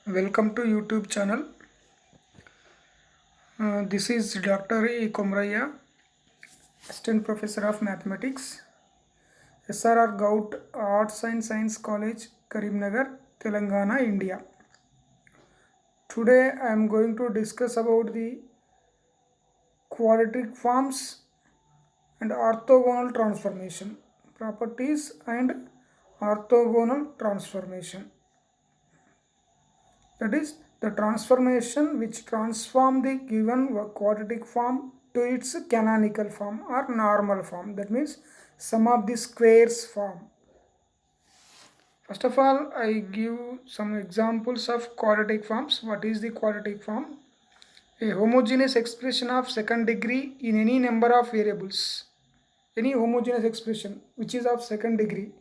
Welcome to YouTube channel. This is Dr. E. Komraya, Assistant Professor of Mathematics, SRR Gout Arts and Science College, Karimnagar, Telangana, India. Today I am going to discuss about the quadratic forms and orthogonal transformation, properties and orthogonal transformation. That is the transformation which transform the given quadratic form to its canonical form or normal form. That means sum of the squares form. First of all, I give some examples of quadratic forms. What is the quadratic form? A homogeneous expression of second degree in any number of variables. Any homogeneous expression which is of second degree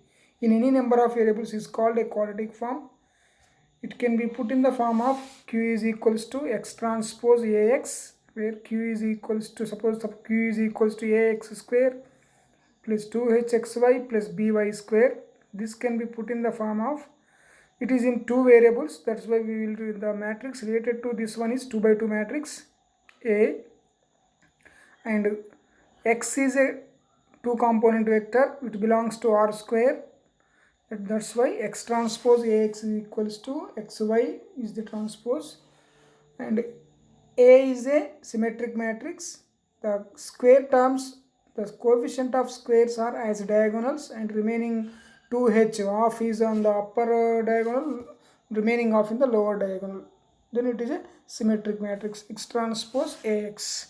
in any number of variables is called a quadratic form. It can be put in the form of q is equals to x transpose ax, where q is equals to, suppose q is equals to ax square plus 2hxy plus by square. This can be put in the form of, it is in two variables, that's why we will do the matrix related to this one is 2 by 2 matrix A, and x is a two component vector which belongs to R square. That's why x transpose ax is equals to xy is the transpose, and A is a symmetric matrix. The square terms, the coefficient of squares are as diagonals, and remaining 2h, half is on the upper diagonal, remaining half in the lower diagonal. Then it is a symmetric matrix x transpose ax.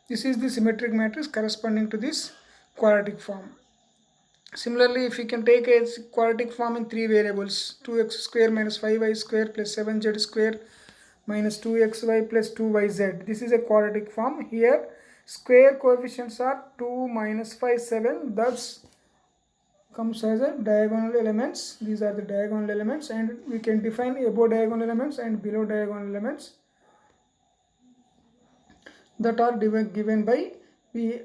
This is the symmetric matrix corresponding to this quadratic form. Similarly, if you can take a quadratic form in three variables, 2x square minus 5y square plus 7z square minus 2xy plus 2yz. This is a quadratic form. Here square coefficients are 2, minus 5, 7. Thus comes as a diagonal elements. These are the diagonal elements, and we can define above diagonal elements and below diagonal elements that are given by, we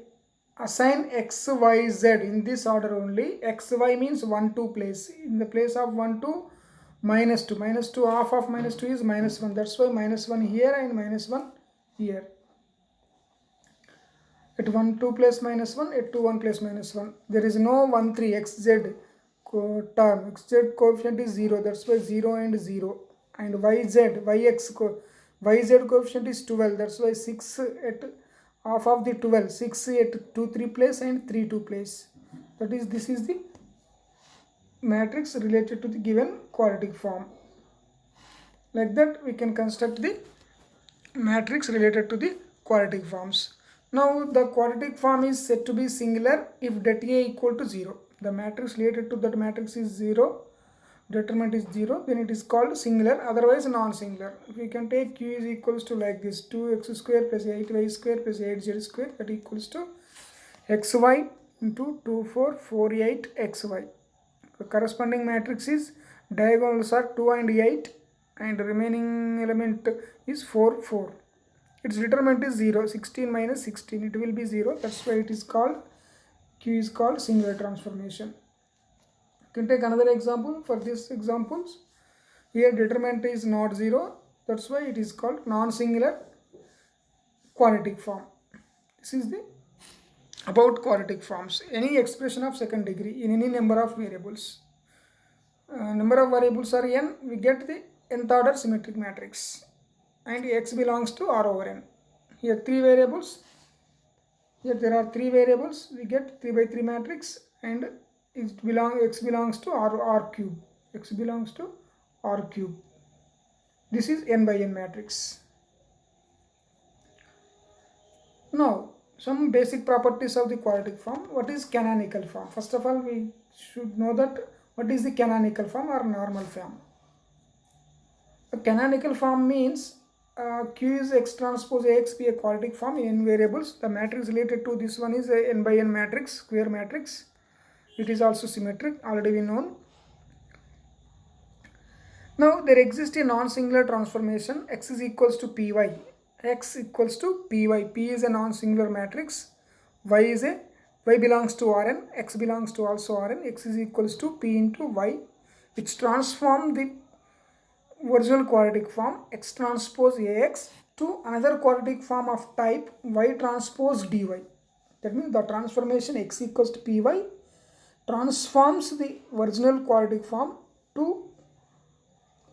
assign x, y, z in this order only. X, y means 1, 2 place. In the place of 1, 2, minus 2. Minus 2, half of minus 2 is minus 1. That's why minus 1 here and minus 1 here. At 1, 2 place minus 1, at 2, 1 place minus 1. There is no 1, 3 xz term. Xz coefficient is 0. That's why 0 and 0. And yz coefficient is 12. That's why 6 at half of the 12, 6 at 2, 3 place and 3, 2 place. That is, this is the matrix related to the given quadratic form. Like that we can construct the matrix related to the quadratic forms. Now the quadratic form is said to be singular if det A equal to 0. The matrix related to that matrix is 0, determinant is 0, then it is called singular, otherwise non-singular. We can take q is equals to like this, 2x square plus 8y square plus 8z square, that equals to xy into 2, 4, 4, 8 xy. The corresponding matrix is, diagonals are 2 and 8, and remaining element is 4, 4. Its determinant is 0, 16 minus 16, it will be 0. That's why it is called, q is called singular transformation. You can take another example. For this examples, here determinant is not 0, that's why it is called non-singular quadratic form. This is the about quadratic forms. Any expression of second degree in any number of variables. Number of variables are n, we get the nth order symmetric matrix, and x belongs to R over n. Here three variables, here there are three variables, we get 3 by 3 matrix, and x belongs to R cube. X belongs to R cube. This is n by n matrix. Now some basic properties of the quadratic form. What is canonical form? First of all, we should know that what is the canonical form or normal form. A canonical form means q is x transpose ax be a quadratic form in n variables. The matrix related to this one is a n by n matrix, square matrix. It is also symmetric, already we known. Now there exists a non-singular transformation, x is equals to py. X equals to py. P is a non-singular matrix. Y belongs to Rn. X belongs to also Rn. X is equals to p into y, which transform the original quadratic form x transpose ax to another quadratic form of type y transpose dy. That means the transformation x equals to py transforms the original quadratic form to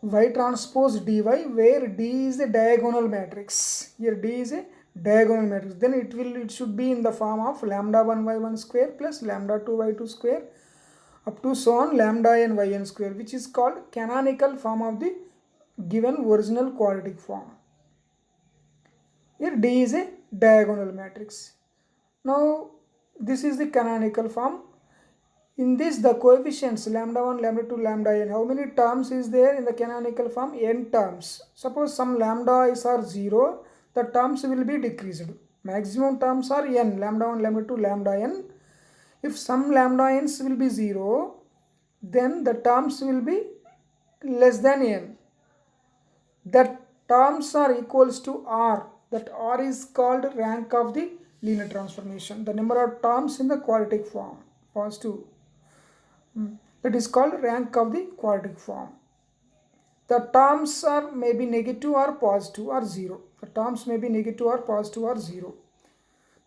y transpose dy, where d is a diagonal matrix. Here d is a diagonal matrix. Then it should be in the form of lambda 1 y1 square plus lambda 2 y2 square up to so on lambda n yn square, which is called canonical form of the given original quadratic form. Here D is a diagonal matrix. Now this is the canonical form. In this the coefficients lambda 1, lambda 2, lambda n, how many terms is there in the canonical form? N terms. Suppose some lambda is are 0, the terms will be decreased. Maximum terms are n, lambda 1, lambda 2, lambda n. If some lambda n's will be 0, then the terms will be less than n. That terms are equals to r. That r is called rank of the linear transformation. The number of terms in the quadratic form, positive. That is called rank of the quadratic form. The terms are maybe negative or positive or 0. The terms may be negative or positive or 0.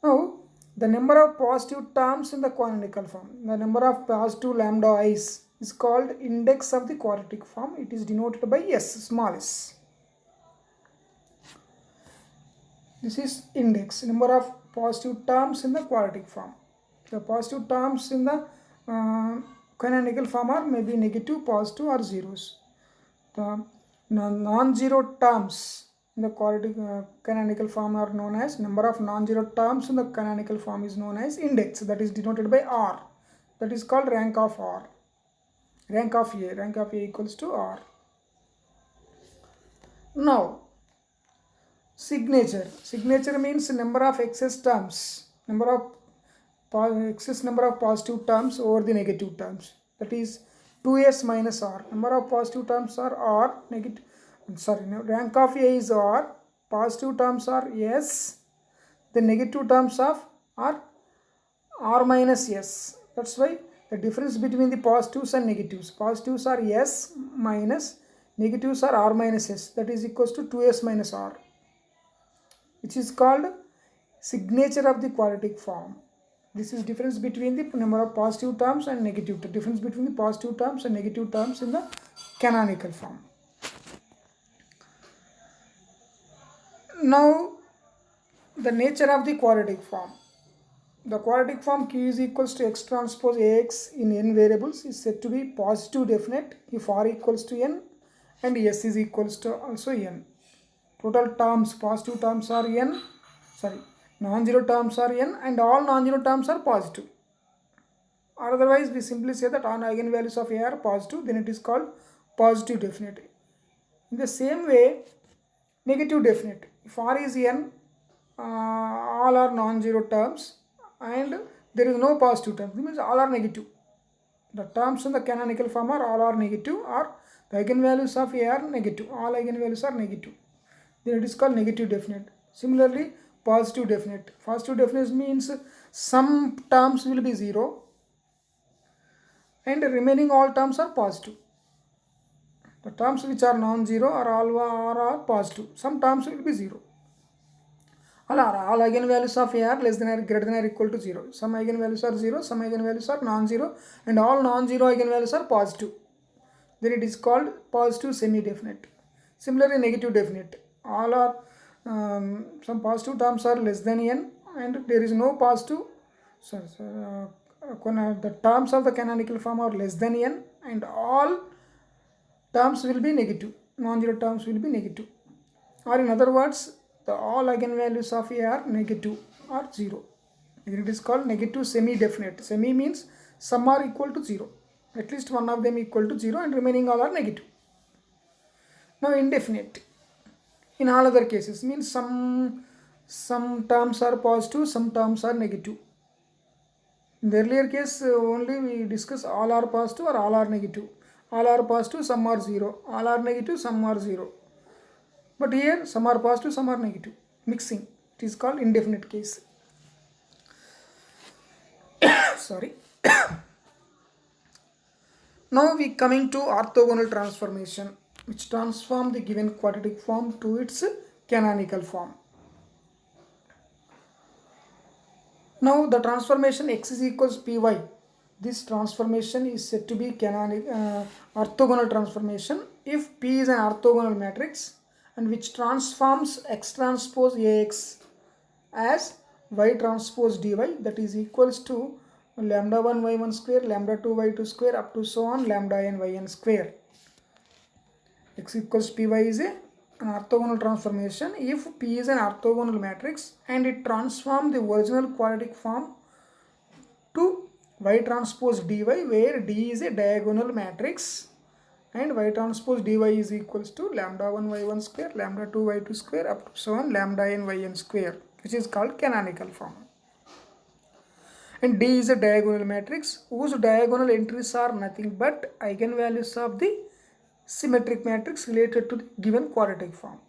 Now, the number of positive terms in the canonical form, the number of positive lambda i's is called index of the quadratic form. It is denoted by s, small s. This is index, number of positive terms in the quadratic form. The positive terms in the canonical form are maybe negative, positive or zeros. The non-zero terms in the quadratic canonical form are known as, number of non-zero terms in the canonical form is known as index, that is denoted by r. That is called rank of r. Rank of A equals to r. Now, signature. Signature means number of excess terms, excess number of positive terms over the negative terms. That is 2s minus r. Number of positive terms are r, rank of A is r, positive terms are s, the negative terms of are r minus s. That's why the difference between the positives and negatives. Positives are s minus, negatives are r minus s. That is equals to 2s minus r, which is called signature of the quadratic form. This is difference between the number of positive terms and negative terms. Difference between the positive terms and negative terms in the canonical form. Now, the nature of the quadratic form. The quadratic form Q is equals to x transpose Ax in n variables is said to be positive definite if r equals to n and s is equals to also n. Total terms, positive terms are n, non-zero terms are n, and all non-zero terms are positive. Or otherwise, we simply say that all eigenvalues of A are positive, then it is called positive definite. In the same way, negative definite. If r is n, all are non-zero terms, and there is no positive term. That means all are negative. The terms in the canonical form are all are negative, or the eigenvalues of A are negative. All eigenvalues are negative. Then it is called negative definite. Similarly, positive definite. Positive definite means some terms will be 0 and remaining all terms are positive. The terms which are non-zero are positive. Some terms will be 0. All eigenvalues of A are less than or greater than or equal to 0. Some eigenvalues are 0, some eigenvalues are non-zero, and all non-zero eigenvalues are positive. Then it is called positive semi-definite. Similarly, negative definite. All are some positive terms are less than n, and there is no positive. The terms of the canonical form are less than n, and all terms will be negative. Non-zero terms will be negative. Or in other words, all eigenvalues of A are negative or 0. It is called negative semi-definite. Semi means some are equal to 0. At least one of them equal to 0 and remaining all are negative. Now indefinite. In all other cases means some terms are positive, some terms are negative. In the earlier case only we discuss all are positive or all are negative. All are positive, some are 0. All are negative, some are 0. But here some are positive, some are negative. Mixing. It is called indefinite case. Sorry. Now we coming to orthogonal transformation. which transform the given quadratic form to its canonical form. Now the transformation x is equals py. This transformation is said to be orthogonal transformation if P is an orthogonal matrix and which transforms x transpose Ax as y transpose dy, that is equals to lambda 1 y1 square, lambda 2 y2 square up to so on lambda n yn square. X equals py is an orthogonal transformation if P is an orthogonal matrix and it transforms the original quadratic form to y transpose dy, where D is a diagonal matrix and y transpose dy is equals to lambda 1 y1 square, lambda 2 y2 square up to so on lambda n yn square, which is called canonical form. And D is a diagonal matrix whose diagonal entries are nothing but eigenvalues of the symmetric matrix related to the given quadratic form.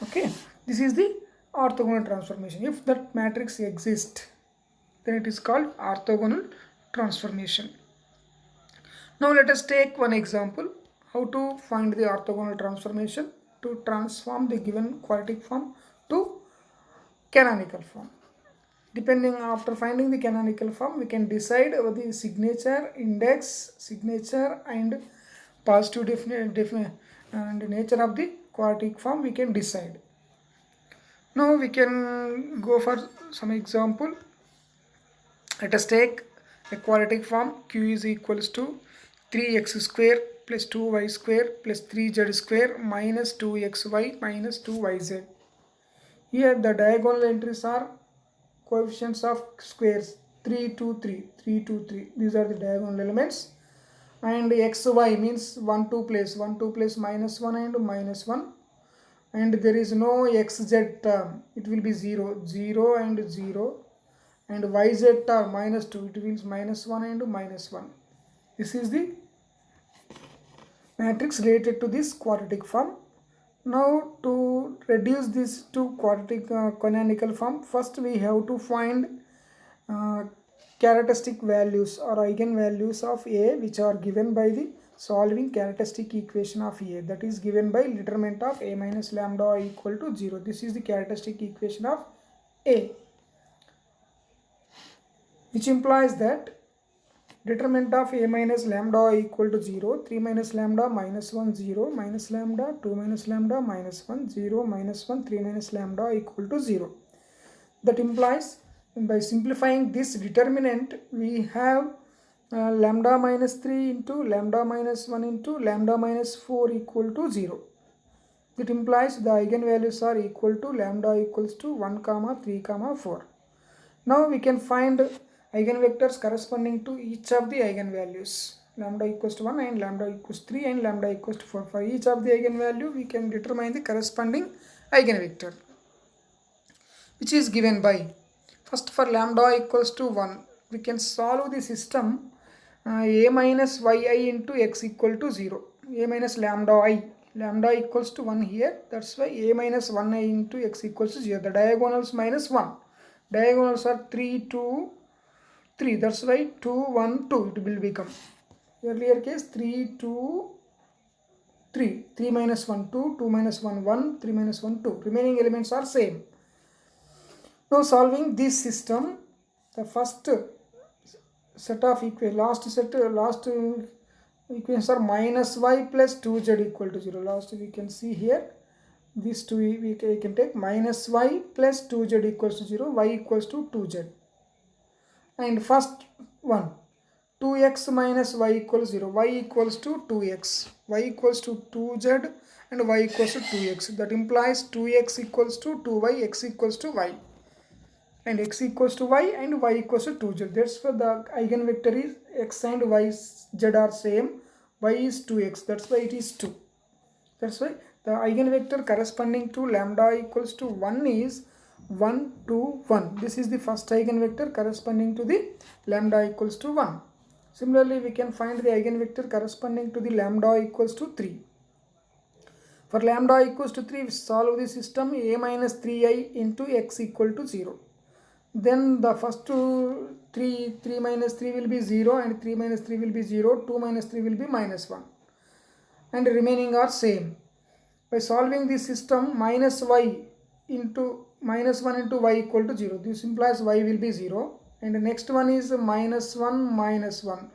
Okay, this is the orthogonal transformation. If that matrix exists, then it is called orthogonal transformation. Now let us take one example how to find the orthogonal transformation to transform the given quadratic form to canonical form. Depending after finding the canonical form, we can decide about the signature, index, signature and positive and nature of the quadratic form we can decide. Now we can go for some example. Let us take a quadratic form q is equals to 3x square plus 2y square plus 3z square minus 2xy minus 2yz. Here the diagonal entries are coefficients of squares 3, 2, 3, 3, 2, 3. These are the diagonal elements. And xy means 1, 2 place, 1, 2 place minus 1 and minus 1. And there is no xz term. It will be 0, 0 and 0. And yz term minus 2. It means minus 1 and minus 1. This is the matrix related to this quadratic form. Now to reduce this to quadratic canonical form, first we have to find characteristic values or eigenvalues of A which are given by the solving characteristic equation of A, that is given by determinant of A minus lambda equal to 0. This is the characteristic equation of A, which implies that determinant of A minus lambda equal to 0, 3 minus lambda minus 1, 0, minus lambda, 2 minus lambda minus 1, 0, minus 1, 3 minus lambda equal to 0. That implies, by simplifying this determinant, we have lambda minus 3 into lambda minus 1 into lambda minus 4 equal to 0. That implies the eigenvalues are equal to lambda equals to 1, 3, 4. Now we can find eigenvectors corresponding to each of the eigenvalues. Lambda equals to 1 and lambda equals 3 and lambda equals to 4. For each of the eigenvalue, we can determine the corresponding eigenvector, which is given by, first for lambda equals to 1, we can solve the system a minus yi into x equal to 0. A minus lambda I. Lambda equals to 1 here. That's why a minus 1i into x equals to 0. The diagonals minus 1. Diagonals are 3, 2, 3. That's why 2, 1, 2 it will become. Earlier case 3, 2, 3. 3 minus 1, 2. 2 minus 1, 1. 3 minus 1, 2. Remaining elements are same. Now solving this system, the first set of equations, last equations are minus y plus 2z equal to 0. Last we can see here, these two we can take minus y plus 2z equals to 0, y equals to 2z. And first one, 2x minus y equals 0, y equals to 2x, y equals to 2z and y equals to 2x. That implies 2x equals to 2y, x equals to y. And x equals to y and y equals to 2z. That's why the eigenvector is x and y z are same. Y is 2x. That's why it is 2. That's why the eigenvector corresponding to lambda equals to 1 is 1, 2, 1. This is the first eigenvector corresponding to the lambda equals to 1. Similarly, we can find the eigenvector corresponding to the lambda equals to 3. For lambda equals to 3, we solve the system a minus 3i into x equal to 0. Then the first two 3 minus 3 will be 0 and 3 minus 3 will be 0, 2 minus 3 will be minus 1 and remaining are same. By solving this system, minus y into minus 1 into y equal to 0. This implies y will be 0 and the next one is minus 1 minus 1.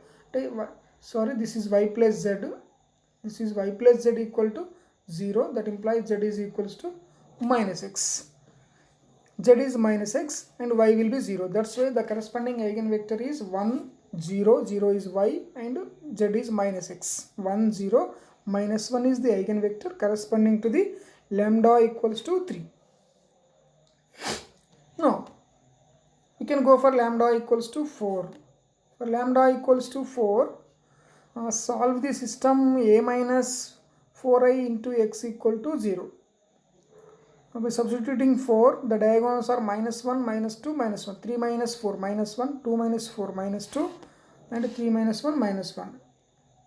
Sorry, this is y plus z. This is y plus z equal to 0. That implies z is equals to minus x. Z is minus x and y will be 0. That's why the corresponding eigenvector is 1 0. 0 is y and z is minus x. 1 0 minus 1 is the eigenvector corresponding to the lambda equals to 3. Now we can go for lambda equals to 4. For lambda equals to 4, solve the system a minus 4i into x equal to 0. By substituting 4, the diagonals are minus 1, minus 2, minus 1. 3 minus 4, minus 1. 2 minus 4, minus 2. And 3 minus 1, minus 1.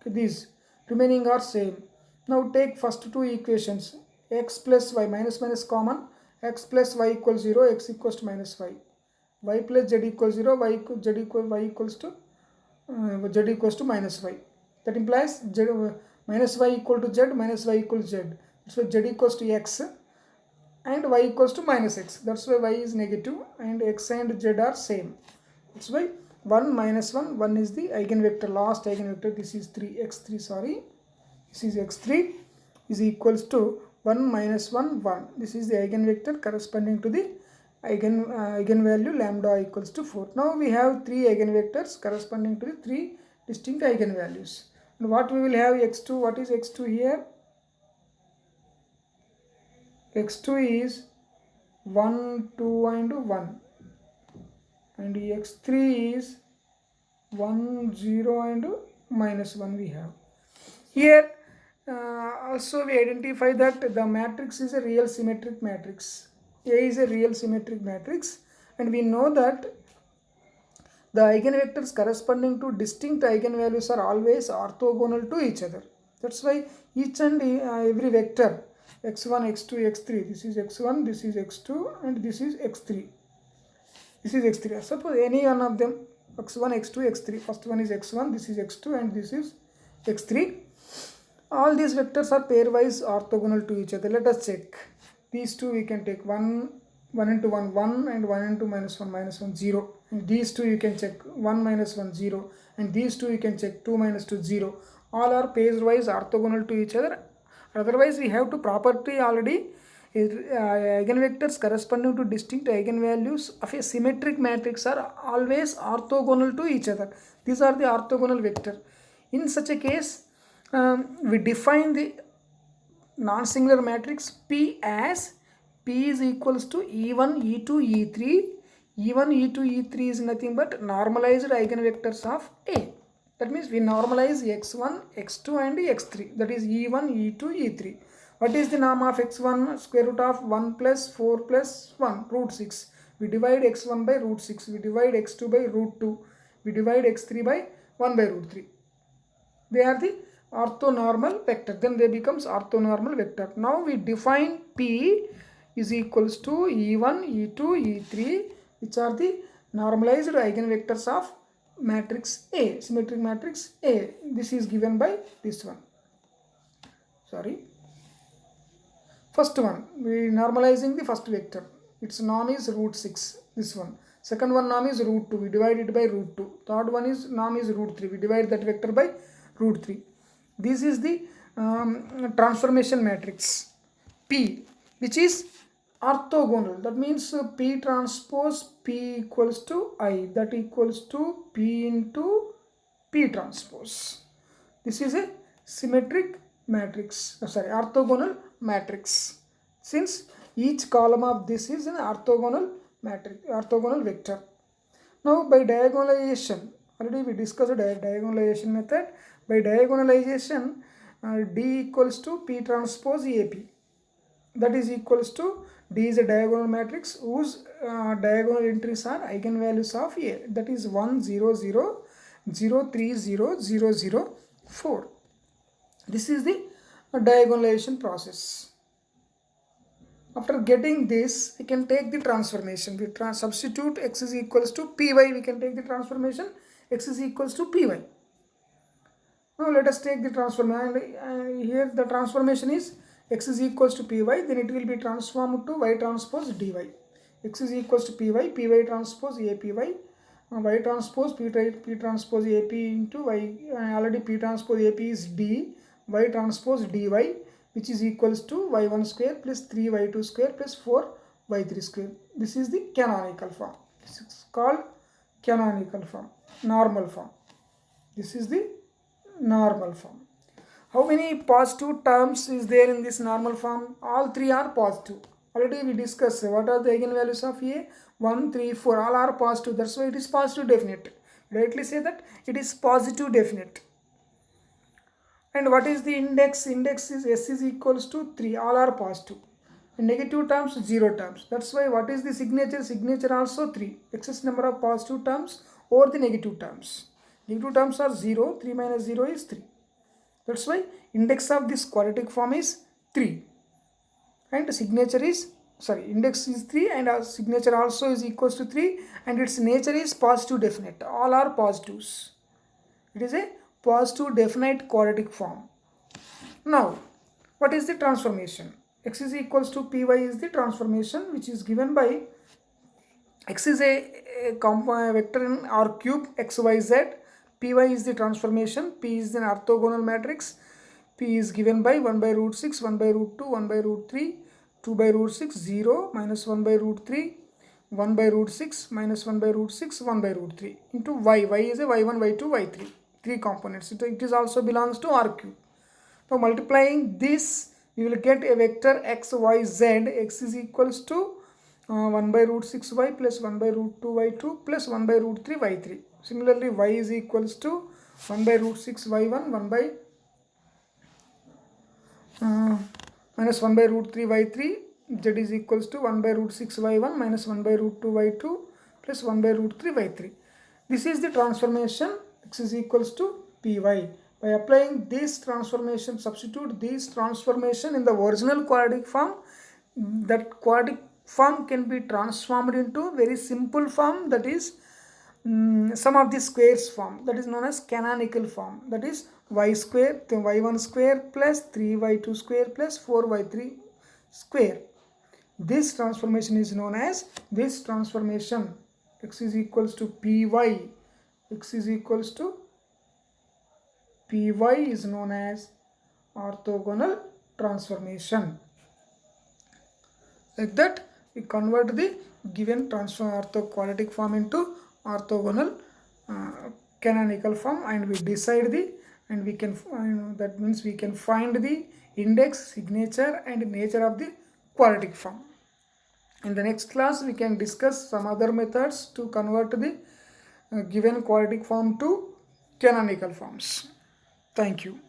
Okay, these remaining are same. Now take first two equations. X plus y, minus minus common. X plus y equals 0, x equals to minus y. Y plus z equals 0, y equals to minus y. That implies minus y equal to z, minus y equals z. That's why z equals to x and y equals to minus x. That's why y is negative and x and z are same. That's why 1 minus 1, 1 is the eigenvector, last eigenvector. This is 3x3, sorry. This is x3 is equals to 1 minus 1, 1. This is the eigenvector corresponding to the eigenvalue lambda equals to 4. Now we have 3 eigenvectors corresponding to the 3 distinct eigenvalues. And what we will have x2, what is x2 here? x2 is 1, 2 and 1 and x3 is 1, 0 and minus 1 we have. Here also we identify that the matrix is a real symmetric matrix. A is a real symmetric matrix and we know that the eigenvectors corresponding to distinct eigenvalues are always orthogonal to each other. That's why each and every vector x1, x2, x3, this is x1, this is x2 and this is x3. This is x3. Suppose any one of them, x1, x2, x3. First one is x1, this is x2 and this is x3. All these vectors are pairwise orthogonal to each other. Let us check. These two we can take 1 into 1, 1 and 1 into minus 1, 0. And these two you can check 1 minus 1, 0. And these two you can check 2 minus 2, 0. All are pairwise orthogonal to each other. Otherwise we have to property already. Eigenvectors corresponding to distinct eigenvalues of a symmetric matrix are always orthogonal to each other. These are the orthogonal vector. In such a case, we define the non-singular matrix P as P is equals to E1, E2, E3. E1, E2, E3 is nothing but normalized eigenvectors of A. That means we normalize x1, x2 and x3. That is E1, E2, E3. What is the norm of x1? Square root of 1 plus 4 plus 1, root 6. We divide x1 by root 6. We divide x2 by root 2. We divide x3 by 1 by root 3. They are the orthonormal vector. Then they becomes orthonormal vector. Now we define P is equals to E1, E2, E3, which are the normalized eigenvectors of matrix A, symmetric matrix A. This is given by this one. Sorry. First one, we normalizing the first vector. Its norm is root 6. This one. Second one norm is root 2. We divide it by root 2. Third one is norm is root 3. We divide that vector by root 3. This is the transformation matrix P, which is orthogonal. That means P transpose P equals to I. That equals to P into P transpose. This is a symmetric matrix. Orthogonal matrix. Since each column of this is an orthogonal matrix, orthogonal vector. Now by diagonalization, already we discussed diagonalization method. By diagonalization, D equals to P transpose AP. That is equals to D is a diagonal matrix whose diagonal entries are eigenvalues of A. That is 1, 0, 0, 0, 3, 0, 0, 0, 4. This is the diagonalization process. After getting this, we can take the transformation. We substitute x is equals to py. We can take the transformation x is equals to py. Now let us take the transformation, and here the transformation is x is equals to py, then it will be transformed to y transpose dy. X is equals to py, py transpose apy, y transpose p transpose ap into y, already p transpose ap is d, y transpose dy, which is equals to y1 square plus 3y2 square plus 4y3 square. This is the canonical form. This is called canonical form, normal form. This is the normal form. How many positive terms is there in this normal form? All three are positive. Already we discussed what are the eigenvalues of A. 1, 3, 4. All are positive. That's why it is positive definite. Directly say that it is positive definite. And what is the index? Index is S is equals to 3. All are positive. And negative terms, 0 terms. That's why what is the signature? Signature also 3. Excess number of positive terms over the negative terms. Negative terms are 0. 3 minus 0 is 3. That's why index of this quadratic form is 3. And signature is, index is 3 and our signature also is equals to 3. And its nature is positive definite. All are positives. It is a positive definite quadratic form. Now, what is the transformation? X is equals to py is the transformation, which is given by x is a vector in R cube xyz. Py is the transformation. P is an orthogonal matrix. P is given by 1 by root 6, 1 by root 2, 1 by root 3, 2 by root 6, 0, minus 1 by root 3, 1 by root 6, minus 1 by root 6, 1 by root 3 into y. Y is a y1, y2, y3. 3 components. It is also belongs to R cube. Now multiplying this, we will get a vector x, y, z. X is equals to 1 by root 6y plus 1 by root 2y2 plus 1 by root 3y3. Similarly, y is equals to 1 by root 6y1, 1 by minus 1 by root 3y3. Z is equals to 1 by root 6y1 minus 1 by root 2y2 plus 1 by root 3y3. This is the transformation x is equals to py. By applying this transformation, substitute this transformation in the original quadratic form, that quadratic form can be transformed into very simple form, that is sum of the squares form, that is known as canonical form, that is y square, y1 square plus 3y2 square plus 4y3 square. This transformation is known as this transformation. X is equals to py. X is equals to py is known as orthogonal transformation. Like that, we convert the given quadratic form into orthogonal canonical form, and we decide the, and we can, that means we can find the index, signature and nature of the quadratic form. In the next class, we can discuss some other methods to convert the given quadratic form to canonical forms. Thank you.